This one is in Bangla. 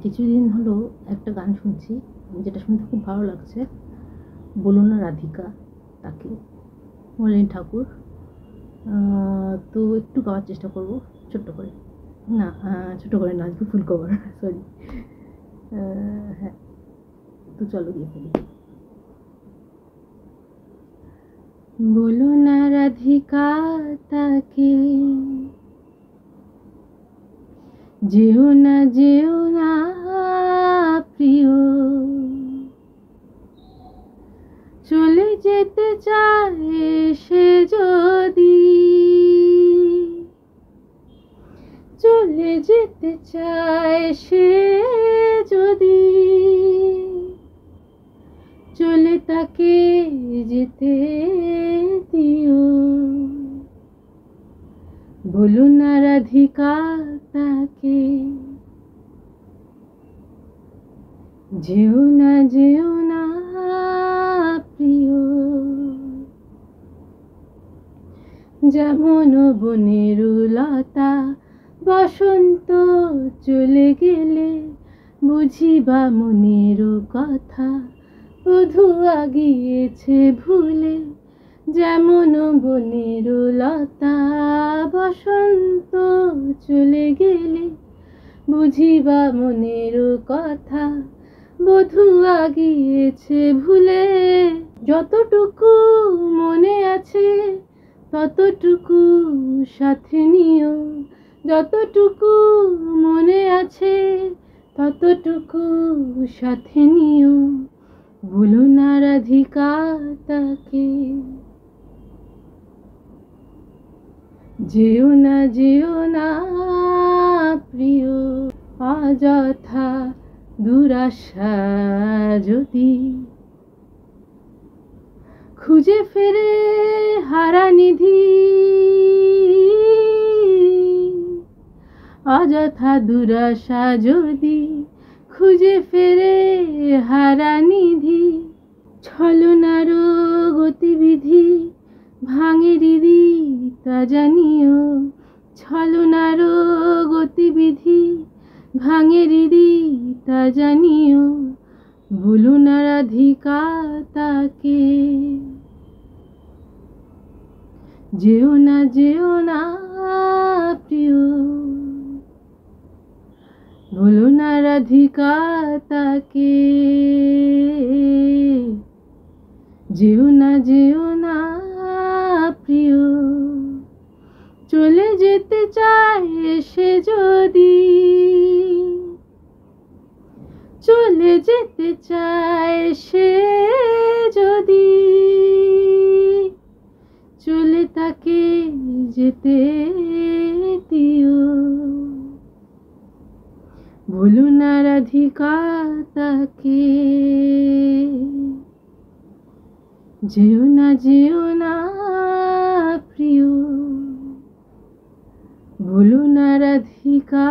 কিছুদিন হলো একটা গান শুনছি, যেটা শুনতে খুব ভালো লাগছে। বলো না রাধিকা তাকে, মলিন ঠাকুর। তো একটু গাওয়ার চেষ্টা করব ছোট্ট করে। না, ছোটো করে নাচবো, ফুল কভার, সরি। হ্যাঁ, তো চলো গিয়ে ফেলি। বলো না রাধিকা তাকে, যেও না যেও না প্রিয়, চলে যেতে চায় সে যদি, চলে যেতে চায় সে যদি, চলে তাকে যেতে দিও। বলো না রাধিকা তাকে, যেও না যেও না প্রিয়। যেমন বনের লতা বসন্ত চলে গেলে বুঝিবা মনের কথা, বধূ আগিয়েছে ভুলে। যেমন বনের লতা বসন্ত চলে গেলে বুঝিবা মনের কথা, বধূ আগিয়েছে ভুলে। যতটুকু মনে আছে ততটুকু সাথে নিও, যতটুকু মনে আছে ততটুকু সাথে নিও। বলো না রাধিকা তাকে, যেও না প্রিয়। অযথা দুরাশা যদি খুঁজে ফেরে হারা নিধি, অযথা দুরাশা যদি খুঁজে ফেরে হারা নিধি। ছলনার গতিবিধি ভাঙে হৃদি তা জানিও, ছলনার গতিবিধি ভাঙে হৃদি তা জানিও। বলো না রাধিকা তাকে, যেও না প্রিয়। বলো না রাধিকা তাকে, যেও না প্রিয়। চলে যেতে চায় সে যদি, চলে যেতে চায় সে যদি, চলে তাকে যেতে দিও। বলো না রাধিকা তাকে, যেও না প্রিয়। বলো না রাধিকা